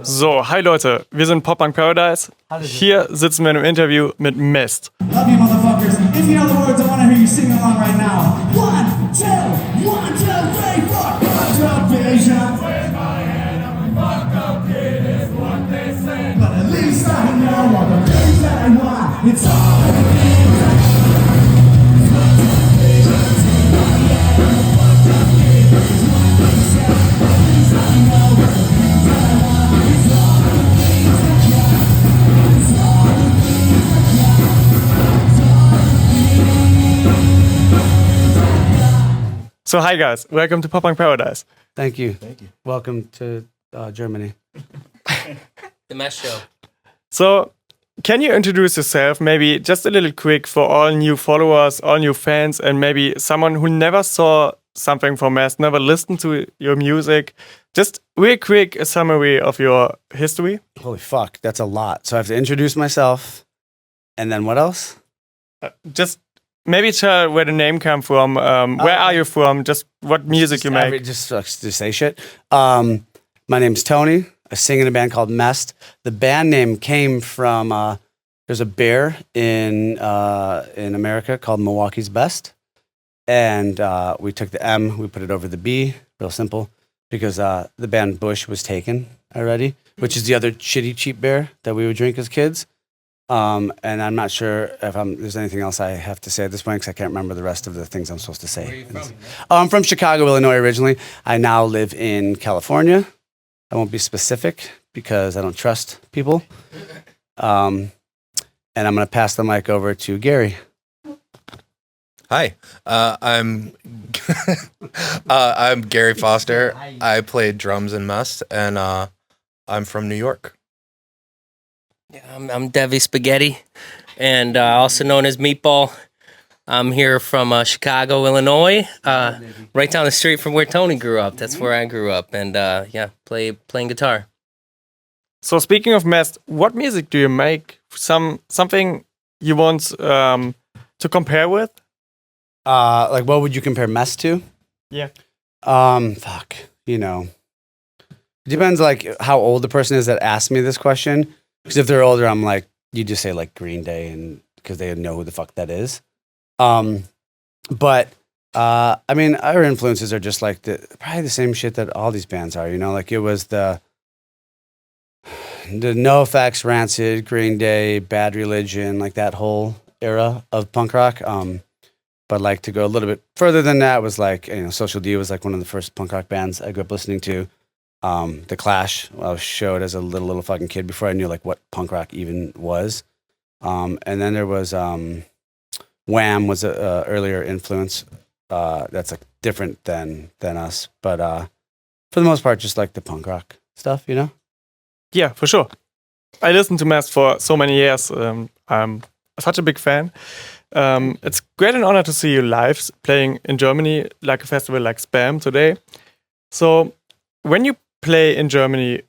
So, hi Leute, wir sind Pop Punk Paradise. Hier sitzen wir in einem Interview mit Mest. Love you, motherfuckers. If you know the words, I want to hear you sing along right now. 1, 2, 1, 2, 3, 4. Controversial. But at least I know all the things that I want. It's all So, hi guys, welcome to Pop Punk Paradise. Thank you. Welcome to Germany. The Mest Show. So, can you introduce yourself, maybe just a little quick for all new followers, all new fans, and maybe someone who never saw something from Mest, never listened to your music? Just real quick, a summary of your history. Holy fuck, that's a lot. So I have to introduce myself, and then what else? Just maybe tell where the name came from. Where are you from? Just what music you make. Just say shit. My name's Tony. I sing in a band called Mest. The band name came from there's a bear in America called Milwaukee's Best, and we took the M, we put it over the B, real simple, because the band Bush was taken already, which is the other shitty cheap beer that we would drink as kids. And I'm not sure if there's anything else I have to say at this point because I can't remember the rest of the things I'm supposed to say. Where are you from? I'm from Chicago, Illinois originally. I now live in California. I won't be specific because I don't trust people. And I'm going to pass the mic over to Gary. Hi, I'm I'm Gary Foster. I played drums in Mest, and I'm from New York. Yeah, I'm Devi Spaghetti, and also known as Meatball. I'm here from Chicago, Illinois, right down the street from where Tony grew up. That's where I grew up, and playing guitar. So, speaking of Mest, what music do you make? Something you want to compare with? Like, what would you compare Mest to? Yeah. Fuck. You know, it depends like how old the person is that asked me this question. Because if they're older, I'm like, you just say like Green Day, and because they know who the fuck that is. But I mean, our influences are just like probably the same shit that all these bands are. You know, like it was the NoFX, Rancid, Green Day, Bad Religion, like that whole era of punk rock. But like to go a little bit further than that was like, you know, Social D was like one of the first punk rock bands I grew up listening to. The Clash, I was showed as a little fucking kid before I knew like what punk rock even was. And then there was Wham was a earlier influence that's like different than us, but for the most part, just like the punk rock stuff, you know. Yeah, for sure. I listened to Mest for so many years. I'm such a big fan. It's great and honor to see you live playing in Germany, like a festival like SBÄM today. So when you play in Germany,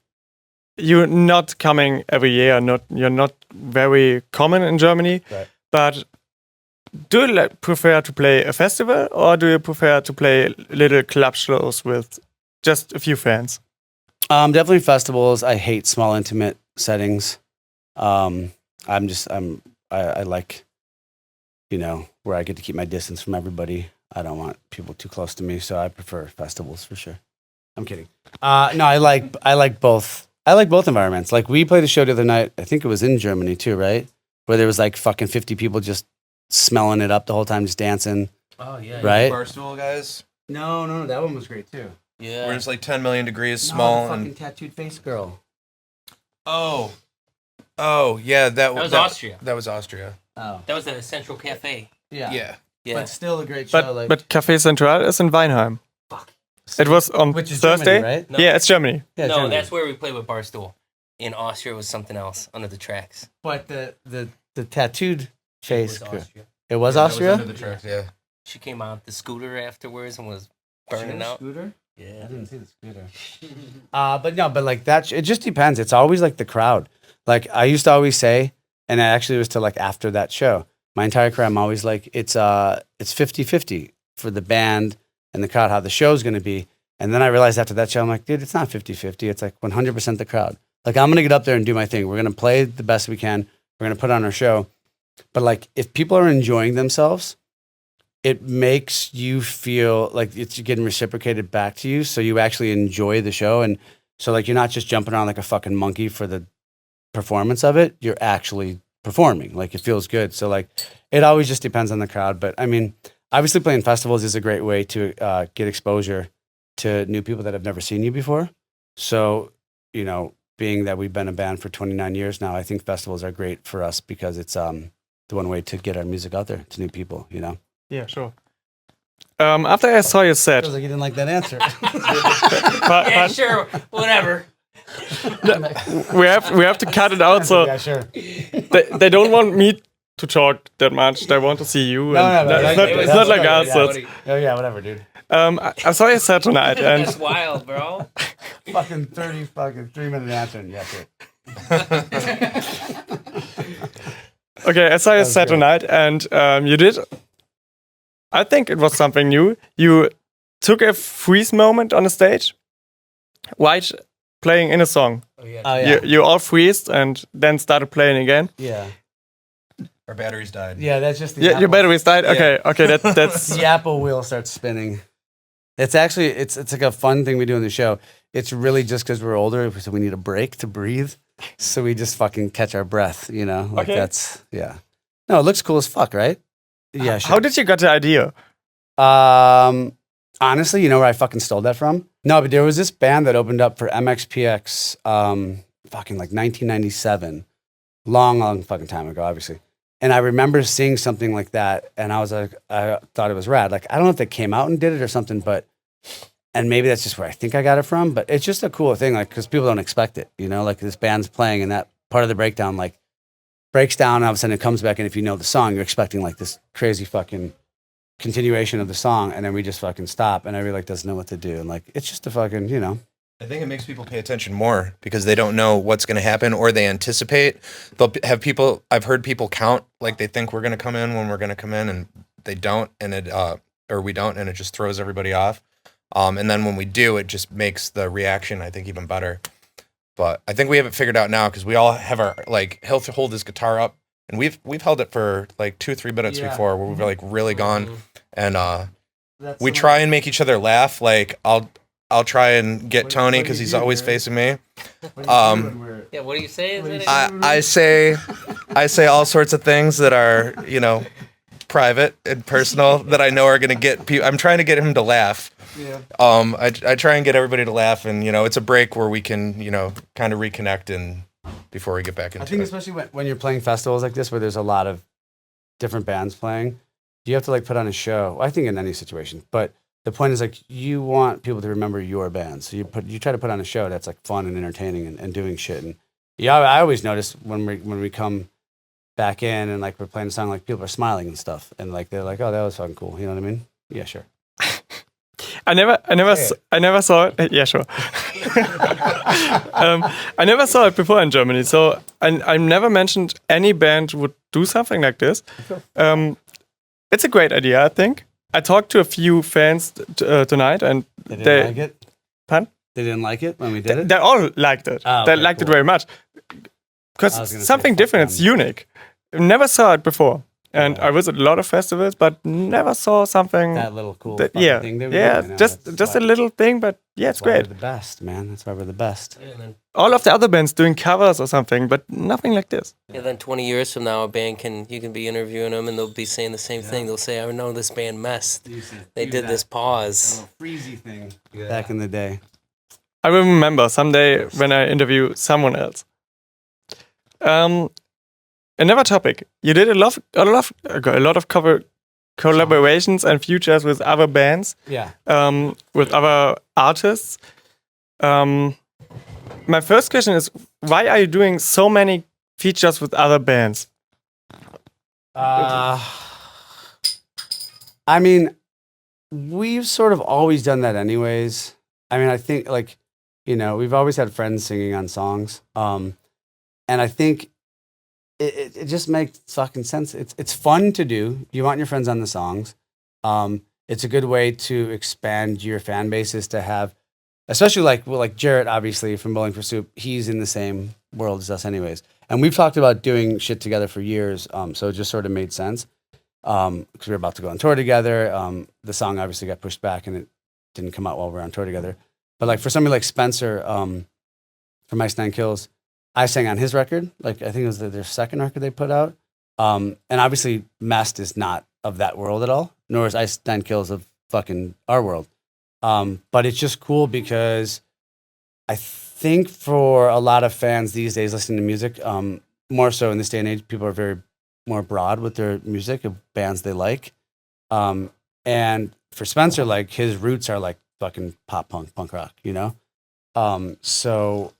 you're not coming every year. You're not very common in Germany. Right. But do you prefer to play a festival, or do you prefer to play little club shows with just a few fans? Definitely festivals. I hate small, intimate settings. I like, you know, where I get to keep my distance from everybody. I don't want people too close to me, so I prefer festivals for sure. I'm kidding. No, I like both. I like both environments. Like we played a show the other night. I think it was in Germany too, right? Where there was like fucking 50 people just smelling it up the whole time, just dancing. Oh yeah, right. Barstool guys. No, that one was great too. Yeah. Where it's like 10 million degrees small. The fucking tattooed face girl. Oh, yeah, that was Austria. That was Austria. Oh, That was at Central Cafe. Yeah. but still a great show. But Café Central is in Weinheim. Fuck. It was on Which is Thursday, Germany, right? No. Yeah, it's Germany. Yeah, No, Germany. that's where we played with Barstool. In Austria, it was something else under the tracks. But the tattooed face It was girl. Austria. It was That Austria. under the tracks, yeah. She came out the scooter afterwards and was burning out. Scooter. I Yeah. didn't see the scooter. But like that, it just depends. It's always like the crowd. Like I used to always say, and it actually was to like after that show, my entire career, I'm always like, it's 50-50 for the band and the crowd, how the show's going to be. And then I realized after that show, I'm like, dude, it's not 50-50. It's like 100% the crowd. Like, I'm gonna get up there and do my thing. We're gonna play the best we can. We're gonna put on our show. But like, if people are enjoying themselves, it makes you feel like it's getting reciprocated back to you. So you actually enjoy the show. And so like, you're not just jumping around like a fucking monkey for the performance of it. You're actually performing. Like, it feels good. So like, it always just depends on the crowd. But I mean, obviously playing festivals is a great way to get exposure to new people that have never seen you before. So, you know, being that we've been a band for 29 years now, I think festivals are great for us because it's the one way to get our music out there to new people, you know? Yeah, sure. After I saw your set, Feels like you didn't like that answer. Yeah, sure, whatever. we have to cut it out. So Yeah, sure. they don't want me to talk that much. They want to see you. No, and no, it's not like us. yeah. So it's- Oh, yeah, whatever, dude. I saw your set tonight, and That's wild, bro. Fucking 3-minute answer and that's it. okay, I saw your set great. tonight, and you did. I think it was something new. You took a freeze moment on the stage, while playing in a song. Oh, yeah. You all freezed and then started playing again. Yeah. Our batteries died. Yeah, that's just the Yeah, your Apple. batteries died. Okay, that's The Apple wheel starts spinning. It's actually, it's like a fun thing we do in the show. It's really just because we're older, so we need a break to breathe. So we just fucking catch our breath, you know? Like Okay. that's, yeah. No, it looks cool as fuck, right? Yeah, sure. How did you get the idea? Honestly, you know where I fucking stole that from? No, but there was this band that opened up for MXPX, fucking like 1997, long fucking time ago, obviously. And I remember seeing something like that, and I was like, I thought it was rad. Like, I don't know if they came out and did it or something, but, and maybe that's just where I think I got it from, but it's just a cool thing, like, because people don't expect it, you know? Like, this band's playing, and that part of the breakdown, like, breaks down, and all of a sudden it comes back, and if you know the song, you're expecting, like, this crazy fucking continuation of the song, and then we just fucking stop, and everybody, like, doesn't know what to do, and, like, it's just a fucking, you know. I think it makes people pay attention more because they don't know what's going to happen or they anticipate. They'll have people, I've heard people count like they think we're going to come in when we're going to come in and they don't, and it, or we don't, and it just throws everybody off. And then when we do, it just makes the reaction, I think, even better. But I think we have it figured out now because we all have our, like, he'll hold his guitar up and we've held it for like 2-3 minutes before where we've like really gone and we try and make each other laugh. Like I'll try and get Tony because he's always facing me. Yeah, what do you say? I say all sorts of things that are, you know, private and personal that I know are going to get people. I'm trying to get him to laugh. Yeah. I try and get everybody to laugh, and you know, it's a break where we can, you know, kind of reconnect and before we get back into I think it. especially when you're playing festivals like this, where there's a lot of different bands playing, you have to like put on a show. I think in any situation, but the point is like you want people to remember your band, so you try to put on a show that's like fun and entertaining and doing shit. And yeah, I always notice when we come back in and like we're playing a song, like people are smiling and stuff, and like they're like, oh, that was fucking cool. You know what I mean? Yeah, sure. I never saw it. Yeah, sure. I never saw it before in Germany, so I never mentioned any band would do something like this. It's a great idea, I think. I talked to a few fans tonight, and They didn't like it. Pardon? They didn't like it when we did it. They all liked it. Oh, They okay, liked it cool. very much I because was gonna something say, fuck different. It's them. unique. Never saw it before, and I was at a lot of festivals, but never saw something. That little cool that- fucking yeah, thing they were yeah, doing, you know, just that's a why- little thing, but yeah, it's that's why great. We're the best, man. That's why we're the best. All of the other bands doing covers or something, but nothing like this. Yeah, then 20 years from now, a band you can be interviewing them and they'll be saying the same thing. They'll say, I know this band Mest. They did this pause. freezy thing back in the day. I will remember someday when I interview someone else. Another topic. You did a lot of collaborations and features with other bands, Yeah. with other artists. My first question is, why are you doing so many features with other bands? I mean, we've sort of always done that anyways. I mean, I think like, you know, we've always had friends singing on songs. And I think it just makes fucking sense. It's fun to do. You want your friends on the songs. It's a good way to expand your fan bases to have especially like Jarrett, obviously from Bowling for Soup, he's in the same world as us, anyways. And we've talked about doing shit together for years, so it just sort of made sense because we were about to go on tour together. The song obviously got pushed back, and it didn't come out while we were on tour together. But like for somebody like Spencer from Ice Nine Kills, I sang on his record. Like I think it was their second record they put out. And obviously Mest is not of that world at all, nor is Ice Nine Kills of fucking our world. But it's just cool because I think for a lot of fans these days listening to music, more so in this day and age, people are very more broad with their music of bands they like. And for Spencer, like his roots are like fucking pop punk, punk rock, you know? So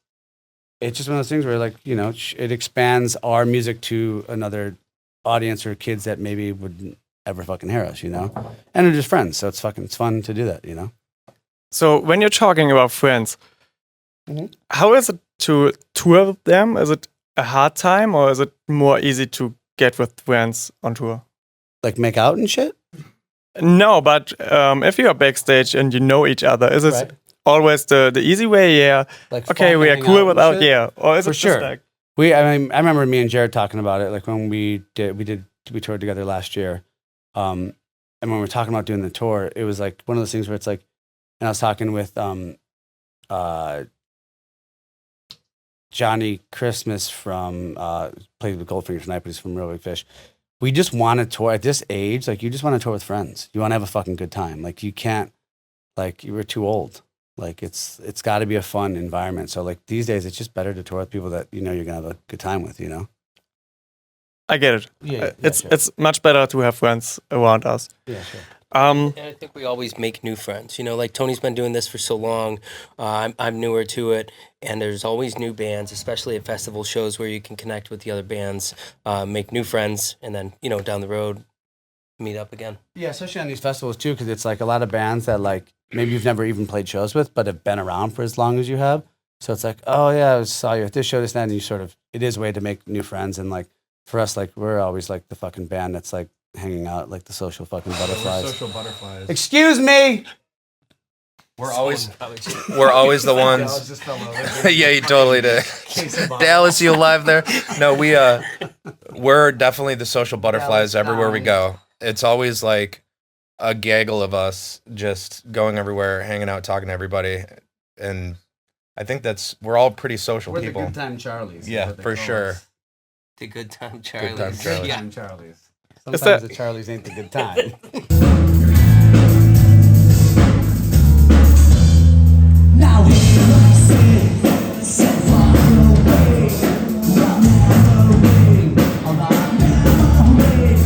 it's just one of those things where like, you know, it expands our music to another audience or kids that maybe wouldn't ever fucking hear us, you know? And they're just friends. So it's fun to do that, you know? So when you're talking about friends, how is it to tour with them? Is it a hard time or is it more easy to get with friends on tour? Like make out and shit? No, but if you're backstage and you know each other, is it Right. always the easy way? Yeah. Like Okay, fun we to are hang cool out and without shit? yeah. Or is For it sure. just like I mean, I remember me and Jared talking about it, like when we toured together last year. And when we were talking about doing the tour, it was like one of those things where it's like, and I was talking with Johnny Christmas from played with Goldfinger tonight, but he's from Real Big Fish. We just want to tour at this age. Like you just want to tour with friends. You want to have a fucking good time. Like you can't, like you were too old. Like it's got to be a fun environment. So like these days, it's just better to tour with people that you know you're gonna have a good time with. You know. I get it. Yeah, It's much better to have friends around us. Yeah, sure. And I think we always make new friends. You know, like Tony's been doing this for so long. I'm newer to it, and there's always new bands, especially at festival shows where you can connect with the other bands, make new friends, and then you know down the road meet up again. Yeah, especially on these festivals too, because it's like a lot of bands that like maybe you've never even played shows with, but have been around for as long as you have. So it's like, oh yeah, I saw you at this show, this, and that, and you sort of, it is a way to make new friends. And like for us, like we're always like the fucking band that's like hanging out, like the social fucking butterflies. Social butterflies. Excuse me. We're always the ones. Yeah, you totally did. Dallas, you alive there? No, we're definitely the social butterflies everywhere we go. It's always like a gaggle of us just going everywhere, hanging out, talking to everybody, and I think we're all pretty social We're people. the good time Charlies. Yeah, for sure. The good time Charlie. Good time Charlie. Good Yeah. time Charlies. Is Sometimes that- the Charlies ain't the good time. Now here I sit, so far away from memory of our memory.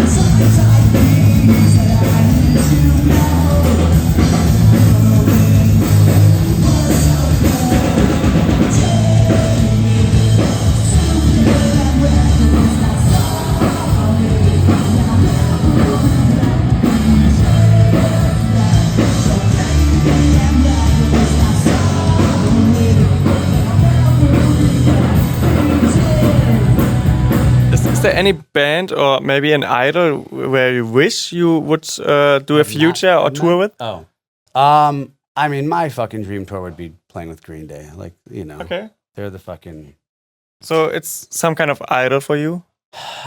Sometimes I think that I need to know. Is there any band or maybe an idol where you wish you would do a future or tour with? Oh. I mean, my fucking dream tour would be playing with Green Day. Like, you know, Okay. they're the fucking... So it's some kind of idol for you?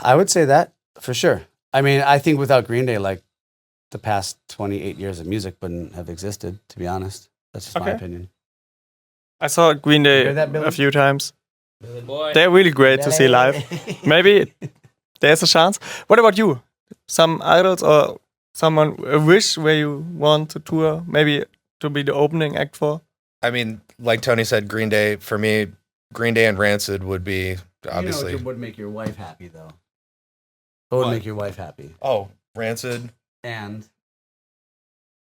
I would say that, for sure. I mean, I think without Green Day, like, the past 28 years of music wouldn't have existed, to be honest. That's just my Okay. opinion. I saw Green Day hear that, Billy? a few times. Billy boy. They're really great to see live. Maybe there's a chance. What about you? Some idols or someone, a wish where you want to tour? Maybe to be the opening act for? I mean, like Tony said, Green Day, for me, Green Day and Rancid would be obviously. You know what would make your wife happy, though? What would What? make your wife happy? Oh, Rancid. And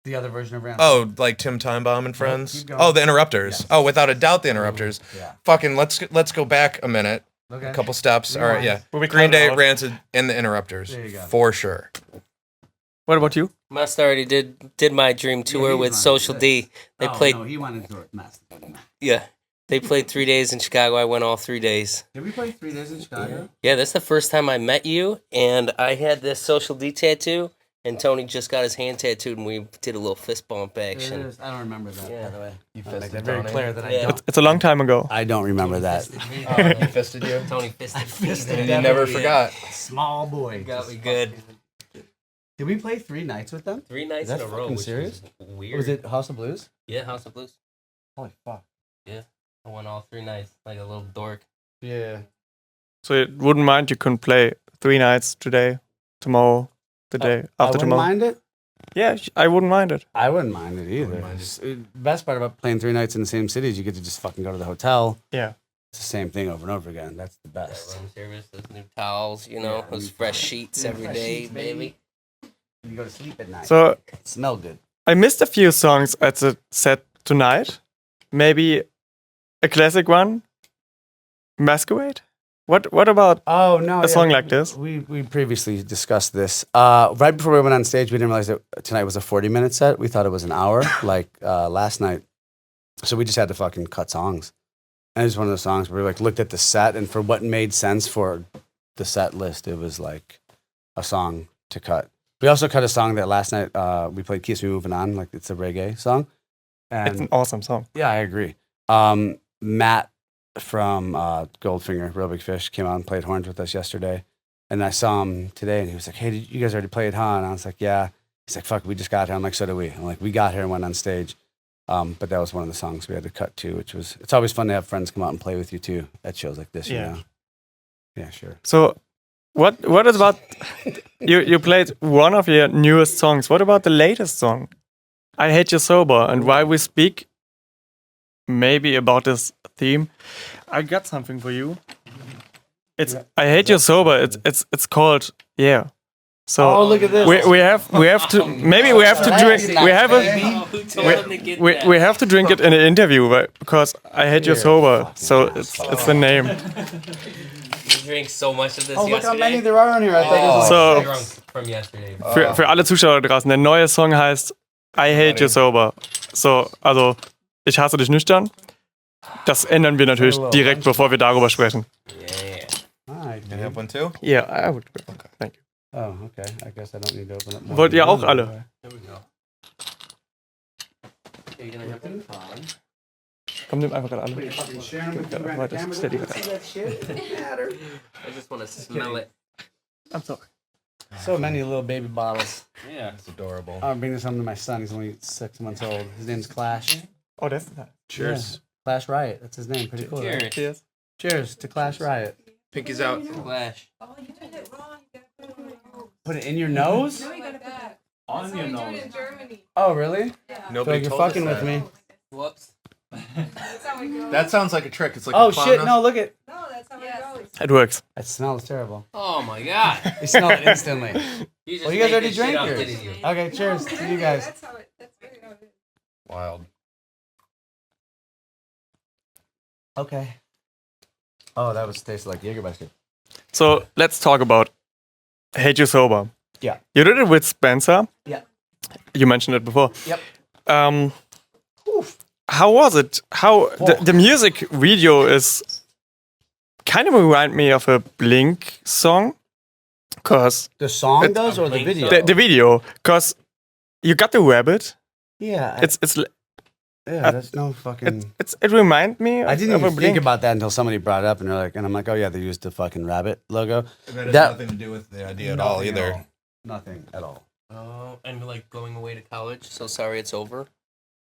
the other version of Rancid. Oh, like Tim Timebomb and Friends. keep going. Oh, the Interrupters. Yes. Oh, without a doubt, the Interrupters. Yeah. Fucking let's go back a minute, Okay. a couple steps. All right, yeah. Will we Green count Day, out? Rancid, and the Interrupters. There you go. For sure. What about you? Must already did my dream tour he with wanted Social this. D. They played. No, he wanted to do it. Mest. Yeah, they played 3 days in Chicago. I went all 3 days. Did we play 3 days in Chicago? Yeah, that's the first time I met you, and I had this Social D tattoo, and Tony just got his hand tattooed, and we did a little fist bump action. I don't remember that, Yeah. by the way. You I'll make fisted that very Tony? clear that I Yeah. don't. It's a long time ago. I don't remember that. He fisted you? Tony fisted. And you never forgot. Small boy. Got me good. Did we play 3 nights with them? 3 nights Is that in a row. fucking Which serious? Was weird. Was it House of Blues? Yeah, House of Blues. Holy fuck. I won all 3 nights like a little dork. Yeah. So you wouldn't mind you can play 3 nights today, tomorrow, the day I after wouldn't tomorrow. mind it. Yeah, I wouldn't mind it. I wouldn't mind it either. Wouldn't mind it. Best part about playing 3 nights in the same city is you get to just fucking go to the hotel. Yeah. It's the same thing over and over again. That's the That best. room service, those new towels, you know, Yeah, those new fresh towels. sheets Yeah, every fresh day, sheets, baby. You go to sleep at night. So Smell good. I missed a few songs at the set tonight. Maybe a classic one, Masquerade. What about Oh no! a song like this? We previously discussed this. Right before we went on stage, we didn't realize that tonight was a 40-minute set. We thought it was an hour, like last night. So we just had to fucking cut songs. And it's one of those songs where we like looked at the set, and for what made sense for the set list, it was like a song to cut. We also cut a song that last night we played "Keeps Me Moving On," like it's a reggae song. It's an And awesome song. yeah, I agree. Matt from Goldfinger, Real Big Fish, came out and played horns with us yesterday. And I saw him today, and he was like, "Hey, you guys already played, huh?" And I was like, "Yeah." He's like, "Fuck, we just got here." I'm like, "So did we." I'm like, "We got here and went on stage." But that was one of the songs we had to cut to, which was, it's always fun to have friends come out and play with you too at shows like this, you Yeah. know? Yeah, sure. So what is about you played one of your newest songs. What about the latest song? I Hate You Sober, and why we speak maybe about this theme. I got something for you. It's I Hate You Sober. It's called Yeah. So Oh, look at this. we have to maybe we have to drink we have a Who told him to get that? we have to drink it in an interview, right? Because I Hate You Sober. So it's the name. You drank so much of this Oh, look how yesterday. many there are on here. I thought Oh, this So- was drunk from yesterday. Für alle Zuschauer da draußen, der neue Song heißt I Hate You Sober. So, also, ich hasse dich nüchtern. Das ändern wir natürlich direkt, bevor wir darüber sprechen. Yeah. All right, Can I have one too? Yeah, I would. Thank you. Oh, okay. I guess I don't need to open up more. Wollt ihr than auch one. alle? Here we go. Okay, you're gonna have them on. Komm, nimm einfach gerade alle. Fucking share 'em with you right Warte, now. ich stell die See gerade. that shit? Doesn't matter. I just want to smell it. I'm sorry. So many little baby bottles. Yeah. It's adorable. I'll bring this home to my son. He's only 6 months old. His name's Clash. Oh, that's Cheers. Clash Riot. That's his name. Pretty cool. right? Cheers. Cheers. Cheers to Clash Riot. Pinky's out. Flash. Put it in your nose? On your nose. In Germany. Oh, really? Nobody You're told us fucking with that. me. Whoops. That's how it goes. That sounds like a trick. It's like Oh a clown shit! nose. No, look at. No, that's how it goes. It works. That smells terrible. Oh my god. You smell it instantly. You just Well, you guys made already this shit drank up, yours. didn't you? Okay, cheers to you guys. That's how it. That's really how it is. Wild. Okay. Oh, that was tasted like Jägermeister. So let's talk about Hate You Sober. Yeah. You did it with Spencer. Yeah. You mentioned it before. Yep. How was it? How the music video is kind of remind me of a Blink song, cause The song does or the Blink video? the video, cause you got the rabbit. Yeah. It's that's no fucking. it remind me. I didn't of a even Blink. think about that until somebody brought it up, and they're like, and I'm like, oh yeah, they used the fucking rabbit logo. And that has That- nothing to do with the idea at all either. Nothing at all. Oh, and like going away to college. So sorry it's over.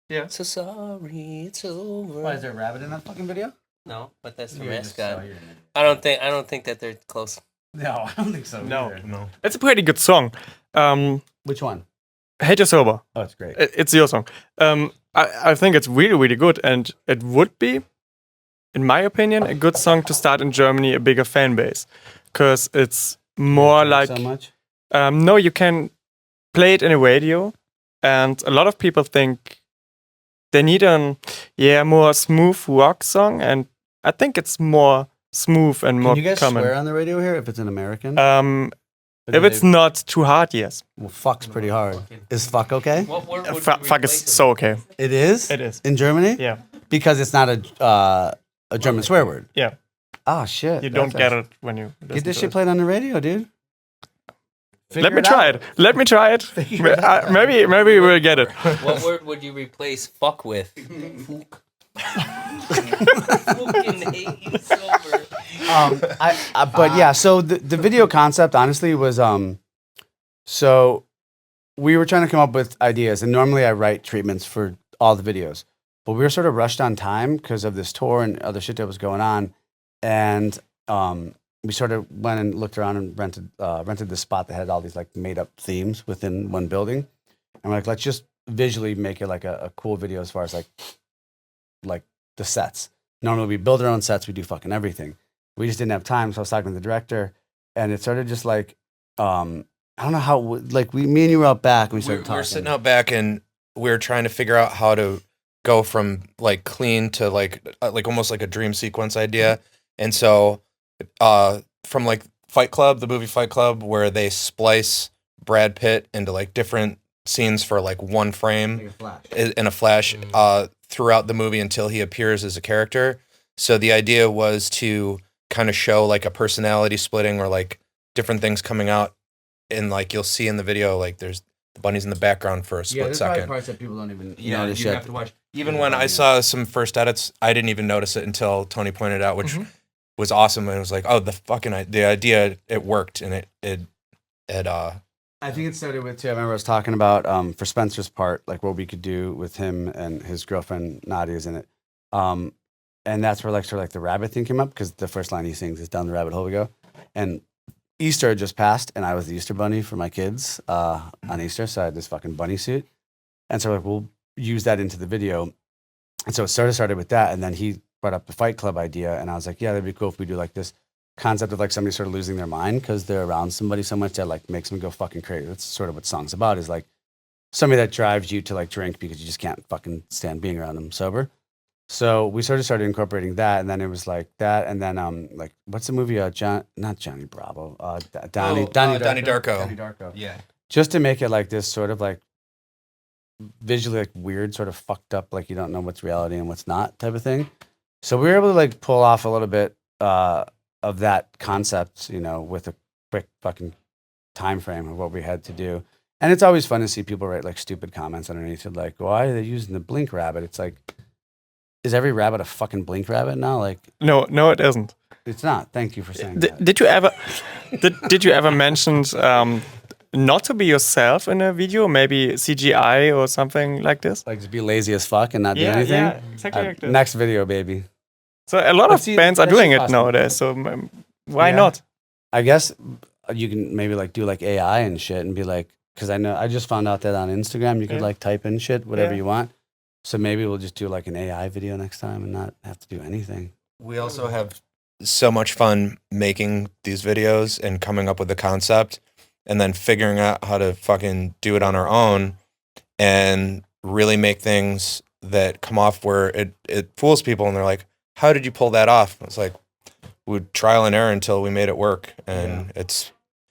Yeah. So sorry it's over. Why is there a rabbit in that fucking video? No, but that's the You're just- mascot. oh, you're an idiot. I don't think that they're close. No, I don't think so. No. either. No. It's a pretty good song. Which one? Hate You Sober. Oh, it's great. It's your song. I think it's really, really good, and it would be, in my opinion, a good song to start in Germany a bigger fan base, because it's more like so much. no, you can play it in a radio, and a lot of people think they need a more smooth rock song, and I think it's more smooth and more Can you guys common. swear on the radio here if it's an American? If it's not too hard, yes. Well, fuck's pretty hard. Is fuck okay? What word would Fuck you is replace it so okay. It is? It is. In Germany? Yeah, Because it's not a German swear word. yeah. Oh, shit. You don't That's get actually- it when you Get listen this to shit it. played on the radio, dude. Let me try it. Let me try it. Maybe we'll get it. What word would you replace fuck with? But yeah, so the video concept honestly was so we were trying to come up with ideas, and normally I write treatments for all the videos, but we were sort of rushed on time because of this tour and other shit that was going on, and we sort of went and looked around and rented this spot that had all these like made up themes within one building, and we're like, let's just visually make it like a cool video as far as like the sets. Normally we build our own sets, we do fucking everything. We just didn't have time, so I was talking to the director, and it started just like I don't know how, like me and you were out back and we started talking. We were sitting out back and we were trying to figure out how to go from like clean to like almost like a dream sequence idea. And so from like Fight Club, the movie Fight Club, where they splice Brad Pitt into like different scenes for like one frame in a flash throughout the movie until he appears as a character. So the idea was to kind of show like a personality splitting or like different things coming out. And like you'll see in the video, like there's the bunnies in the background for a split second. Yeah, parts that people don't even notice you have to watch. Even when I saw some first edits, I didn't even notice it until Tony pointed out, which was awesome. And it was like, oh, the idea, it worked, and it I think it started with too. I remember I was talking about for Spencer's part, like what we could do with him and his girlfriend Nadia's in it, and that's where like sort of like the rabbit thing came up because the first line he sings is "Down the rabbit hole we go," and Easter had just passed, and I was the Easter bunny for my kids on Easter, so I had this fucking bunny suit. And so like, we'll use that into the video. And so it started with that, and then he brought up the Fight Club idea, and I was like, yeah, that'd be cool if we do like this concept of like somebody sort of losing their mind because they're around somebody so much that like makes them go fucking crazy. That's sort of what song's about, is like somebody that drives you to like drink because you just can't fucking stand being around them sober. So we sort of started incorporating that, and then it was like that, and then like what's the movie? Not Johnny Bravo, Donnie Darko. Yeah. Just to make it like this sort of like visually like weird, sort of fucked up, like you don't know what's reality and what's not type of thing. So we were able to like pull off a little bit of that concept, you know, with a quick fucking time frame of what we had to do. And it's always fun to see people write like stupid comments underneath it, like, why are they using the blink rabbit? It's like, is every rabbit a fucking blink rabbit now? Like, No, it isn't. it's not. Thank you for saying that. Did you ever mention not to be yourself in a video? Maybe CGI or something like this? Like, just be lazy as fuck and not do anything? Yeah, exactly like this. Next video, baby. So a lot But of see, bands are that's doing it possible. nowadays. So why Yeah. not? I guess you can maybe like do like AI and shit and be like, because I just found out that on Instagram you could like type in shit, whatever Yeah. you want. So maybe we'll just do like an AI video next time and not have to do anything. We also have so much fun making these videos and coming up with the concept and then figuring out how to fucking do it on our own and really make things that come off where it fools people and they're like, how did you pull that off? It's like, we'd trial and error until we made it work. And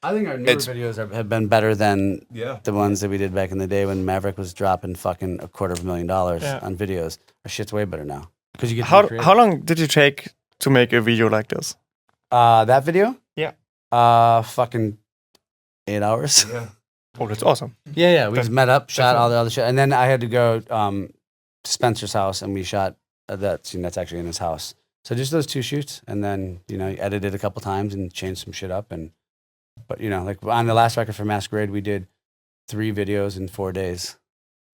I think our newer videos have been better than Yeah. the ones that we did back in the day when Maverick was dropping fucking $250,000 Yeah. on videos. Our shit's way better now. Because you get to be How creative. long did you take to make a video like this? That video? Yeah. Fucking 8 hours. Yeah. Oh, that's awesome. Yeah. We just met up, shot That's all the other shit, and then I had to go to Spencer's house, and we shot that scene that's actually in his house. So just those two shoots, and then edited a couple times and changed some shit up, but like on the last record for Masquerade, we did 3 videos in 4 days.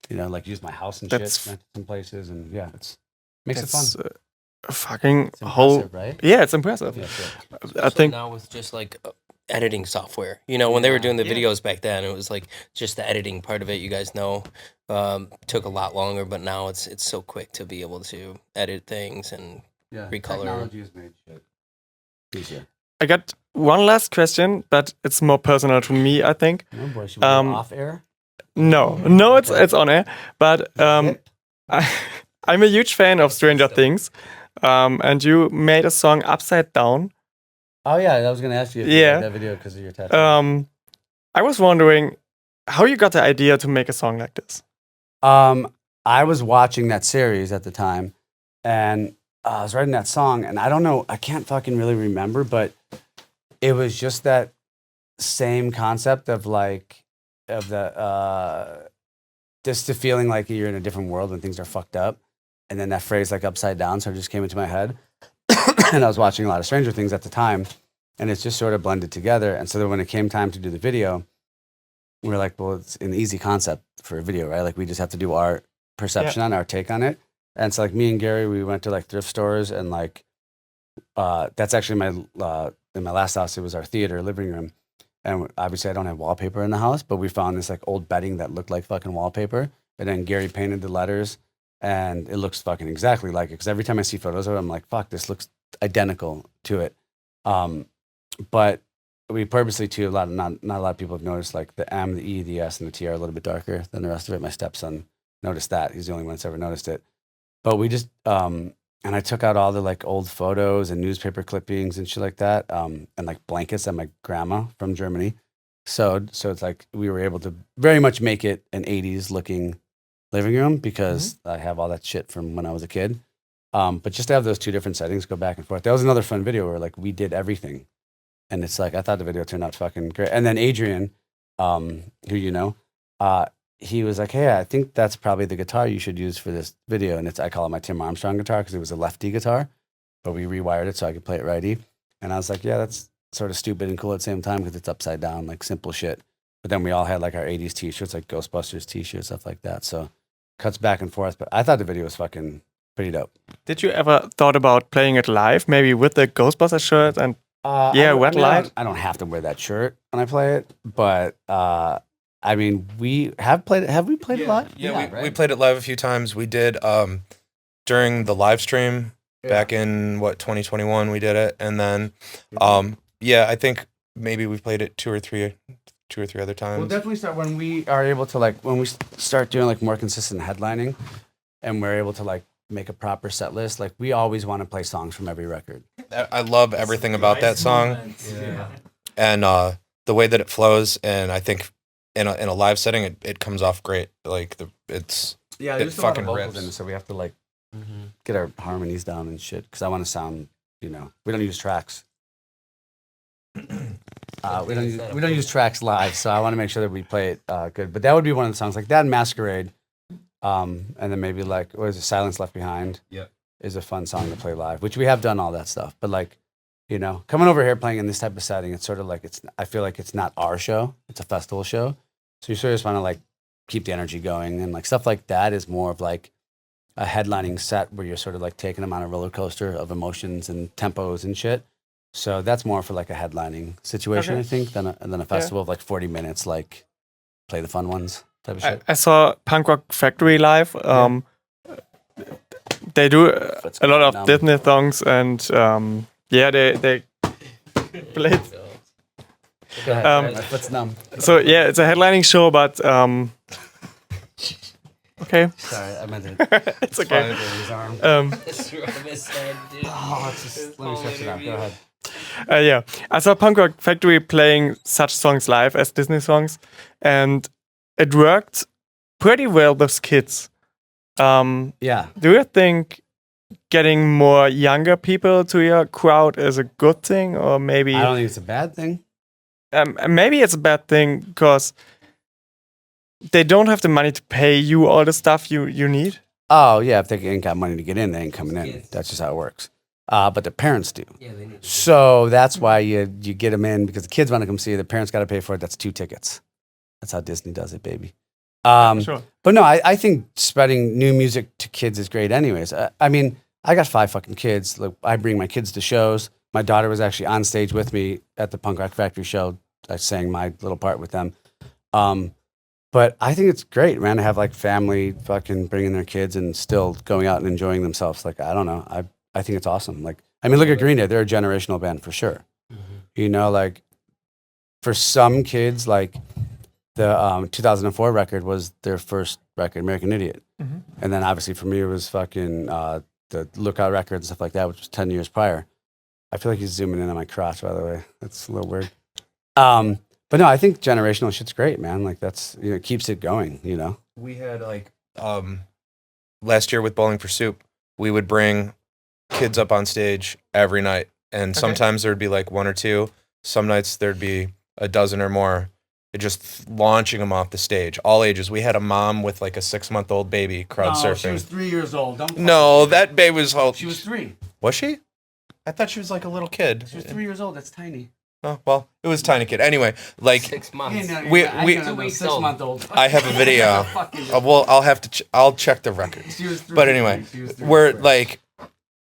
Like used my house and That's- shit, went to some places, and yeah, makes it fun. It's a fucking It's whole. impressive, right? Yeah, it's impressive. Yeah, sure. I Especially think now with just like editing software. When they were doing the videos back then, it was like just the editing part of it. You guys know took a lot longer, but now it's so quick to be able to edit things and Yeah, recolor. technology has made shit easier. I got one last question, but it's more personal to me. I think. No, boy, should we go off air? No, it's on air. But I'm a huge fan of Stranger Things, and you made a song Upside Down. Oh yeah, I was gonna ask you if you Yeah. liked that video because of your tattoo. I was wondering how you got the idea to make a song like this. I was watching that series at the time, and I was writing that song, and I don't know, I can't fucking really remember, but it was just that same concept of like of the just the feeling like you're in a different world when things are fucked up, and then that phrase like upside down sort of just came into my head, and I was watching a lot of Stranger Things at the time, and it's just sort of blended together. And so then when it came time to do the video, we were like, well, it's an easy concept for a video, right? Like we just have to do our perception on our take on it. And so like me and Gary, we went to like thrift stores, and like that's actually my in my last house, it was our theater living room. And obviously I don't have wallpaper in the house, but we found this like old bedding that looked like fucking wallpaper. And then Gary painted the letters, and it looks fucking exactly like it. Because every time I see photos of it, I'm like, fuck, this looks identical to it. But we purposely too, not a lot of people have noticed like the M, the E, the S, and the T are a little bit darker than the rest of it. My stepson noticed that. He's the only one that's ever noticed it. But we just, and I took out all the like old photos and newspaper clippings and shit like that, and like blankets that my grandma from Germany sewed. So it's like we were able to very much make it an 80s looking living room because I have all that shit from when I was a kid. But just to have those two different settings go back and forth. That was another fun video where like we did everything. And it's like, I thought the video turned out fucking great. And then Adrian, who you know, he was like, hey, I think that's probably the guitar you should use for this video. And I call it my Tim Armstrong guitar because it was a lefty guitar, but we rewired it so I could play it righty. And I was like, yeah, that's sort of stupid and cool at the same time because it's upside down, like simple shit. But then we all had like our 80s t-shirts, like Ghostbusters t-shirts, stuff like that. So cuts back and forth. But I thought the video was fucking pretty dope. Did you ever thought about playing it live, maybe with the Ghostbusters shirt and wet light? I don't have to wear that shirt when I play it, but I mean, we have played it. Have we played it live? We played it live a few times. We did during the live stream back in 2021. We did it, and then I think maybe we've played it two or three other times. We'll definitely start when we are able to when we start doing like more consistent headlining, and we're able to like make a proper set list. Like we always want to play songs from every record. I love everything about that song, and the way that it flows. And I think in a live setting, it comes off great. Like it fucking rips. In it, so we have to like get our harmonies down and shit. Because I want to sound, we don't use tracks. We don't use tracks live, so I want to make sure that we play it good. But that would be one of the songs like that and Masquerade. And then maybe like, what is it, Silence Left Behind? Yeah. Is a fun song to play live, which we have done all that stuff. But like, coming over here playing in this type of setting, it's sort of like I feel like it's not our show; it's a festival show. So you sort of just want to like keep the energy going, and like stuff like that is more of like a headlining set where you're sort of like taking them on a roller coaster of emotions and tempos and shit. So that's more for like a headlining situation, I think, than a festival of like 40 minutes, like play the fun ones type of shit. I saw Punk Rock Factory live. They do a lot of Disney songs, and they played. Go ahead, my foot's numb. So yeah, it's a headlining show, but okay. Sorry, I meant to. It's okay. His arm. Let me stretch it out. Go ahead. I saw Punk Rock Factory playing such songs live as Disney songs, and it worked pretty well with kids. Do you think getting more younger people to your crowd is a good thing, or maybe? I don't think it's a bad thing. Maybe it's a bad thing because they don't have the money to pay you all the stuff you need. Oh yeah, if they ain't got money to get in, they ain't coming in. That's just how it works. But the parents do. Yeah, they need. So that's why you get them in, because the kids want to come see you. The parents got to pay for it. That's 2 tickets. That's how Disney does it, baby. Sure. But no, I think spreading new music to kids is great anyways. I mean, I got 5 fucking kids. Like, I bring my kids to shows. My daughter was actually on stage with me at the Punk Rock Factory show. I sang my little part with them. But I think it's great, man, to have like family fucking bringing their kids and still going out and enjoying themselves. Like, I don't know. I think it's awesome. Like, I mean, look at Green Day. They're a generational band for sure. Like for some kids, like the 2004 record was their first record, American Idiot. And then obviously for me, it was fucking the Lookout record and stuff like that, which was 10 years prior. I feel like he's zooming in on my crotch, by the way. That's a little weird. But no, I think generational shit's great, man. Like that's, it keeps it going, We had like last year with Bowling for Soup, we would bring kids up on stage every night, and sometimes there'd be like 1 or 2. Some nights there'd be a dozen or more, just launching them off the stage, all ages. We had a mom with like a 6-month-old baby crowd surfing. She was 3 years old. Don't No, that baby was how? She was 3. Was she? I thought she was like a little kid. She was 3 years old. That's tiny. Oh, well, it was a tiny kid. Anyway, like 6 months. we- 2 weeks 6-month-old. I have a video. Well, I'll have to. I'll check the records. She was 3. But anyway, She was 3 we're years old. like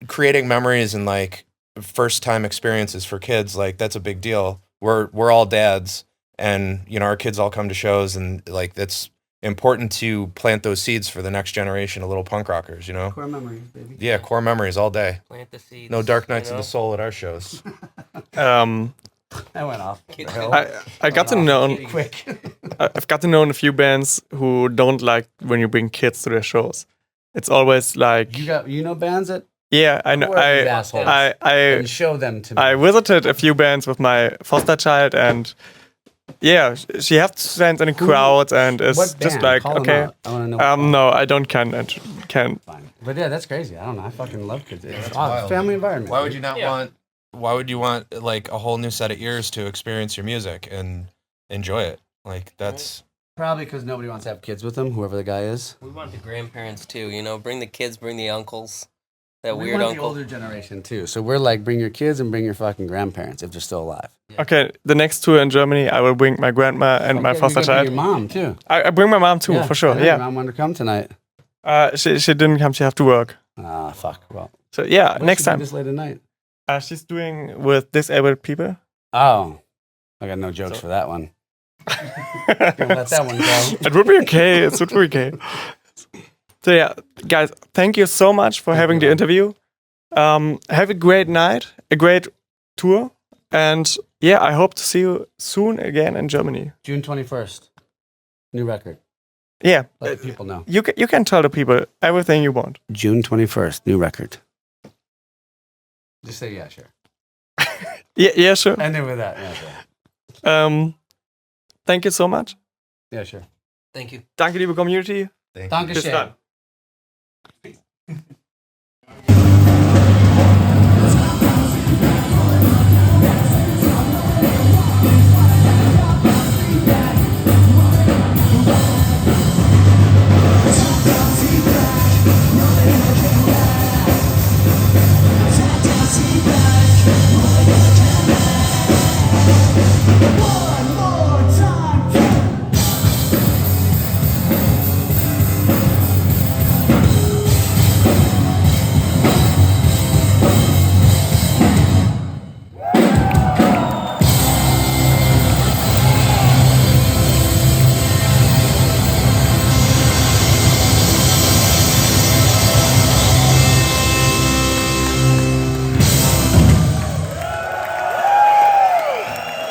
creating memories and like first time experiences for kids. Like that's a big deal. We're all dads, and you know our kids all come to shows, and like that's important to plant those seeds for the next generation of little punk rockers. You know. Core memories, baby. Yeah, core memories all day. Plant the seeds. No dark nights you of know? the soul at our shows. I went off. Kids The hell? I got to know. Quick. I've got to know a few bands who don't like when you bring kids to their shows. It's always like, You know bands that yeah, I know. Who are these assholes? I and show them to me. I visited a few bands with my foster child, and yeah, she has to stand in a crowd, and it's What just band? like, Call them okay, out. I want to know. no, I don't can. Fine. But yeah, that's crazy. I don't know. I fucking love kids. It's that's odd. wild. Family environment. Why would you not Yeah. want? Why would you want like a whole new set of ears to experience your music and enjoy it? Like that's Probably because nobody wants to have kids with them, whoever the guy is. We want the grandparents too, you know, bring the kids, bring the uncles. That We weird want uncle. the older generation too. So we're like, bring your kids and bring your fucking grandparents if they're still alive. Okay, the next tour in Germany, I will bring my grandma and my Okay, foster you gotta child. bring your mom too. I bring my mom too, for sure. I know Yeah, Your mom wanted to come tonight. she didn't come. She have to work. Ah, fuck. Well, So yeah, what next should we do time. This late at night. She's doing with disabled people. Oh, I got no jokes for that one. Gonna let that one go. It would be okay. It would be okay. So yeah, guys, thank you so much for having the interview. Have a great night, a great tour, and yeah, I hope to see you soon again in Germany. June 21st. New record. Yeah, Let the people know. you can tell the people everything you want. June 21st. New record. Just say yeah, sure. Yeah, sure. End it with that. Yeah, sure. Thank you so much. Yeah, sure. Thank you. Danke, liebe Community. thank you. Danke Bis schön. dann.